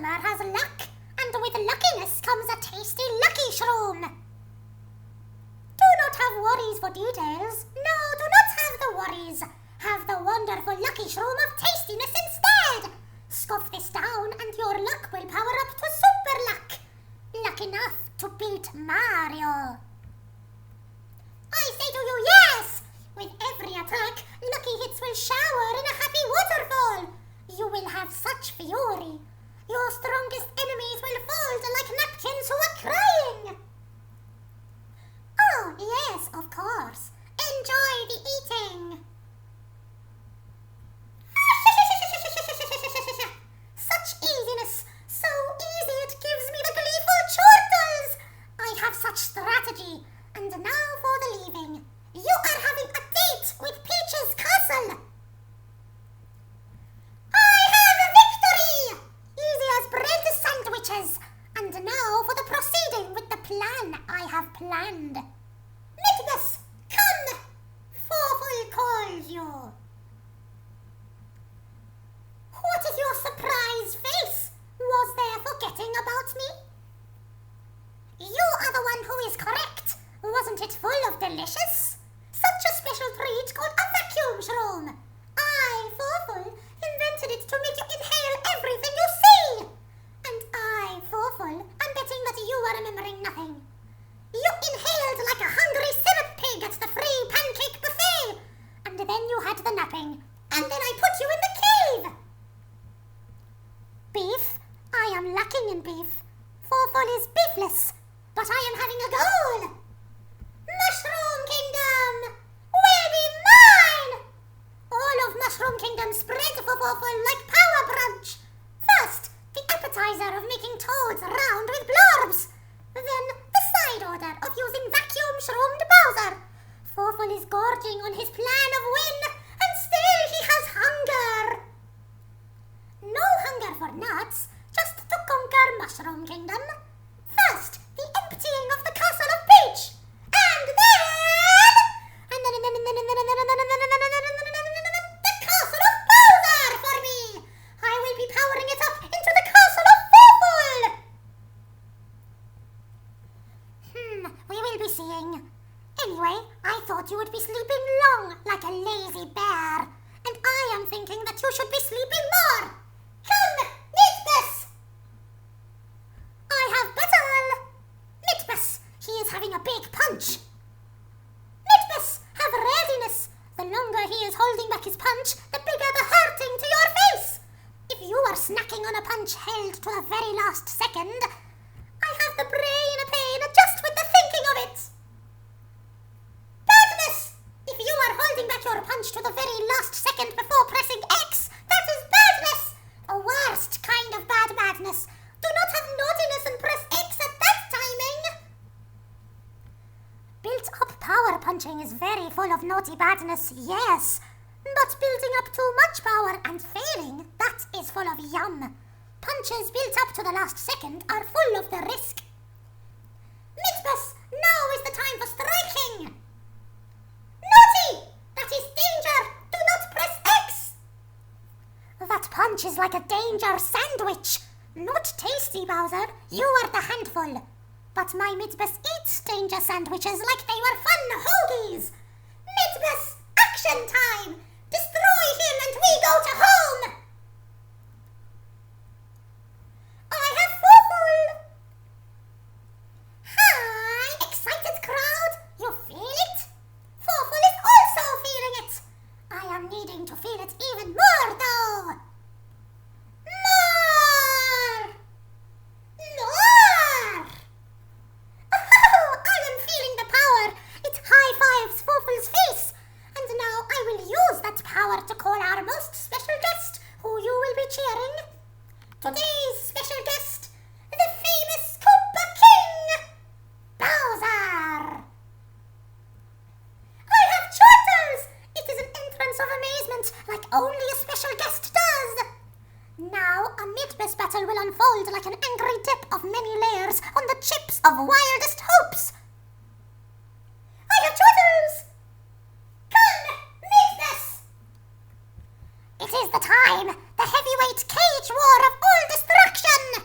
customer has luck, and with luckiness comes a tasty Lucky Shroom. Do not have worries for details. No, do not have the worries. Have the wonderful Lucky Shroom of tastiness instead. Scoff this down and your luck will power up to super luck. Luck enough to beat Mario. I say to you, yes! With every attack, lucky hits will shower in a happy waterfall. You will have such fury. Your strongest enemies will fold like napkins who are crying. Oh, yes, of course. Enjoy the eating. Such easiness. So easy it gives me the gleeful chortles. I have such strategy. And now for the leaving. You are having a date with Peach's castle. I have a victory! Easy as bread sandwiches. And now for the proceeding with the plan I have planned. Midbus, come! Fawful calls you. What is your surprise face? Was there forgetting about me? You are the one who is correct. Wasn't it full of delicious? Such a special treat called a vacuum shroom. I, Fawful, invented it to make you inhale everything you see. And I, Fawful, am betting that you are remembering nothing. You inhaled like a hungry syrup pig at the free pancake buffet. And then you had the napping. And then I put you in the cave. Beef? I am lacking in beef. Fawful is beefless. But I am having a goal. Mushroom Kingdom will be mine! All of Mushroom Kingdom spread for Fawful like power brunch. First, the appetizer of making toads round with blorbs. Then, the side order of using vacuum-shroomed Bowser. Fawful is gorging on his plan of win, and still he has hunger. No hunger for nuts, just to conquer Mushroom Kingdom. First, the emptying of the castle of Peach. And then the castle of Bowser for me. I will be powering it up into the castle of Fawful. We will be seeing. Anyway, I thought you would be sleeping long like a lazy bear. And I am thinking that you should be sleeping more. Come, Midbus. I have battle. Midbus, he is having a big punch. Midbus, have readiness. The longer he is holding back his punch, the bigger the hurting to your face. If you are snacking on a punch held to the very last second, I have the brain a pain just with the thinking of it. Badness! If you are holding back your punch to the very last second before pressing X, that is badness! The worst kind of bad madness. Do not have naughtiness and press X at that timing. Built-up power punching is very full of naughty badness, yes. But building up too much power and failing, that is full of yum. Punches built up to the last second are full of the risk. Midbus, now is the time for striking. Naughty! That is danger! Do not press X! That punch is like a danger sandwich. Not tasty, Bowser. You are the handful. But my Midbus eats danger sandwiches like they were fun hoagies. Midbus, action time! Destroy him and we go to home! I have Fawful! Hi, excited crowd! You feel it? Fawful is also feeling it! I am needing to feel it even more, though! More! More! Oh, I am feeling the power! It high-fives Fawful's face! And now I will use that power to call our most special guest, who you will be cheering. Today's special guest, the famous Koopa King, Bowser. I have chortles! It is an entrance of amazement, like only a special guest does. Now a Midbus battle will unfold like an angry dip of many layers on the chips of wildest hopes. I have chortles! Come, Midbus! It is the time, the heavyweight cage war of all destruction!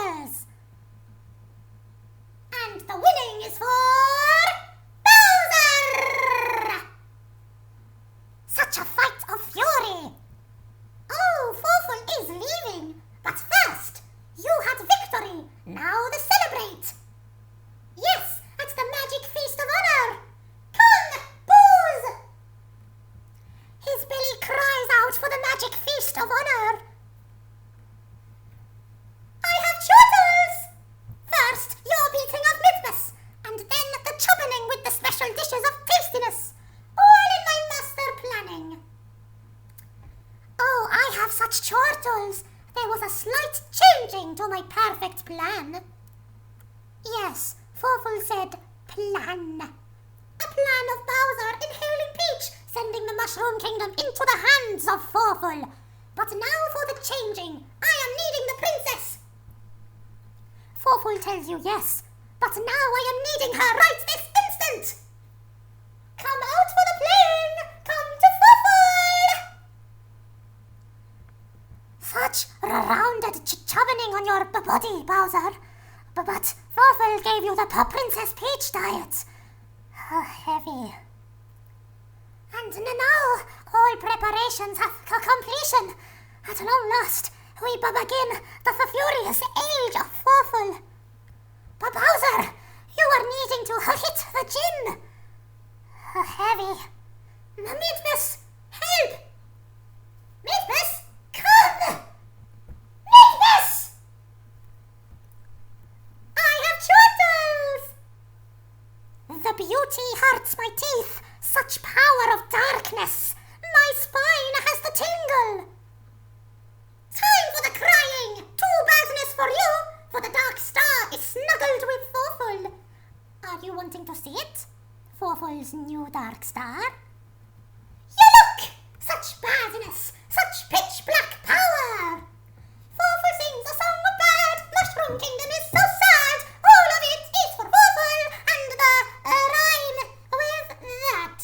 Fawfuls. And the winning is for Bowser! Such a fight of fury! Oh, Fawful is leaving. But first, you had victory. Now to celebrate. Yes, at the magic feast of honor. Come, booze! His belly cries out for the magic feast of honor. I have chortles! First, your beating of Midbus, and then the chubbening with the special dishes of tastiness. All in my master planning. Oh, I have such chortles. There was a slight changing to my perfect plan. Yes, Fawful said plan. A plan of Bowser inhaling Peach, sending the Mushroom Kingdom into the hands of Fawful. But now for the changing. I am needing the princess. Fawful tells you yes, but now I am needing her right this instant. Come out for the playing. Come to Fawful. Such rounded chubbening on your body, Bowser. But Fawful gave you the Princess Peach diet. Heavy. And now all preparations have completion. At long last, we begin the furious age of Fawful. But Bowser, you are needing to hit the gin. Heavy. Midbus, help! Midbus, come! Midbus! I have chortles! The beauty hurts my teeth. Such power of darkness. My spine has the tingle. Time for the crying. Too badness for you, for the Dark Star is snuggled with Fawful. Are you wanting to see it? Fawful's new Dark Star? You look! Such badness, such pitch black power. Fawful sings a song of bad. Mushroom Kingdom is so sad. All of it is for Fawful, and the rhyme with that.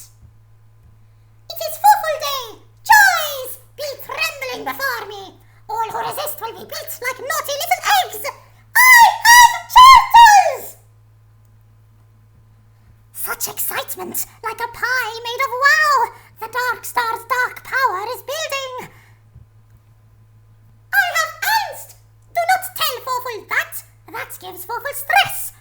It is Fawful Day. Joys, be trembling before me. All who resist will be beat like naughty little eggs. I have chortles! Such excitement, like a pie made of wow. The Dark Star's dark power is building. I have angst. Do not tell Fawful that. That gives Fawful stress.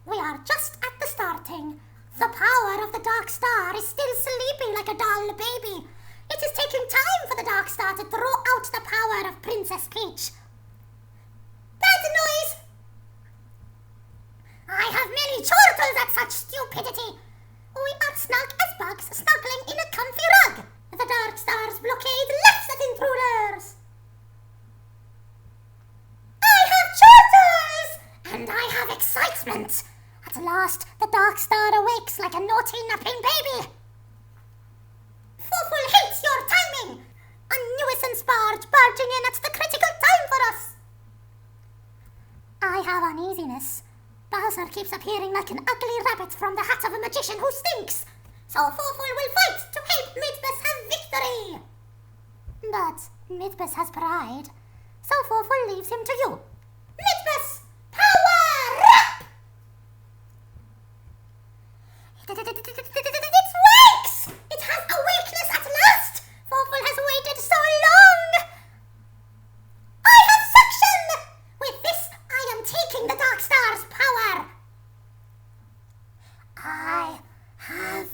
We are just at the starting. The power of the Dark Star is still sleeping like a dull baby. It is taking time for the Dark Star to draw out the power of Princess Peach. Bad noise! I have many chortles at such stupidity. We are snug as bugs snuggling in a comfy rug. The Dark Star's blockade laughs at intruders. I have chortles! And I have excitement. At last, the Dark Star awakes like a naughty napping baby. Fawful hates your timing! A nuisance barge barging in at the critical time for us! I have uneasiness. Bowser keeps appearing like an ugly rabbit from the hat of a magician who stinks. So Fawful will fight to help Midbus have victory. But Midbus has pride, so Fawful leaves him to you. Midbus, power up! It wakes! It has awakeness at last! Fawful has waited so long! I have suction! With this, I am taking the Dark Star's power. I have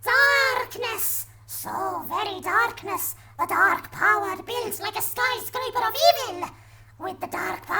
darkness. So very darkness. The dark power builds like a skyscraper of evil. With the dark power,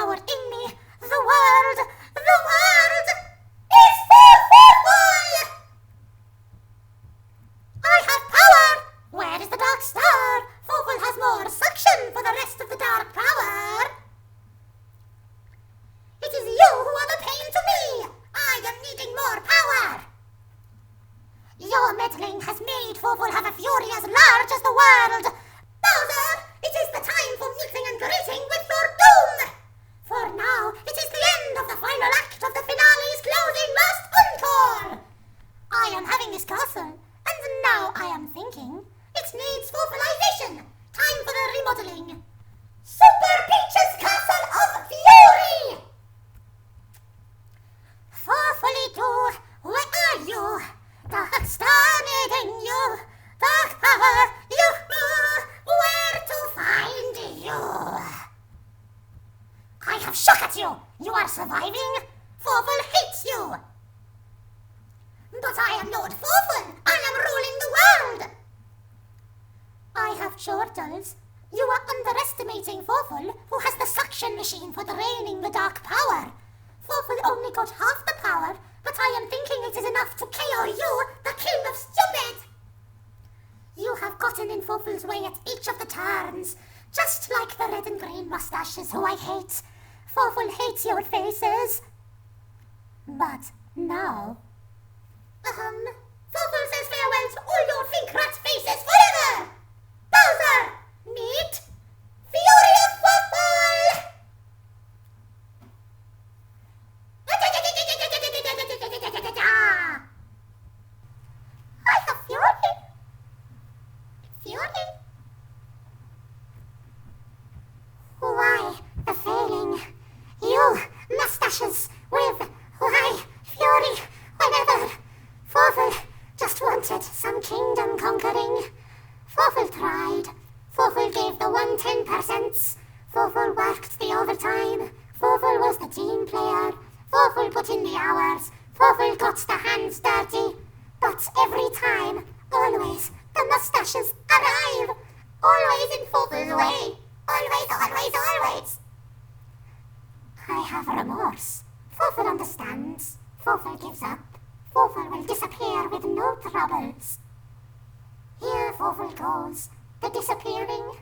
have shock at you. You are surviving. Fawful hates you. But I am Lord Fawful. I am ruling the world. I have chortles. You are underestimating Fawful, who has the suction machine for draining the dark power. Fawful only got half the power, but I am thinking it is enough to KO you, the king of stupid. You have gotten in Fawful's way at each of the turns, just like the red and green mustaches who I hate. Fawful hates your faces. But now... Fawful says farewell to all your think rat faces forever! Bowser! Meet Fury of Fawful! I have Fury. Fury? Why the failing? You, mustaches, with why Fury, whenever. Fawful just wanted some kingdom conquering. Fawful tried. Fawful gave the 110%. Fawful worked the overtime. Fawful was the team player. Fawful put in the hours. Fawful got the hands dirty. But every time, always, the mustaches arrive. Always in Fawful's way. Always, always, always. I have remorse. Fawful understands. Fawful gives up. Fawful will disappear with no troubles. Here Fawful goes, the disappearing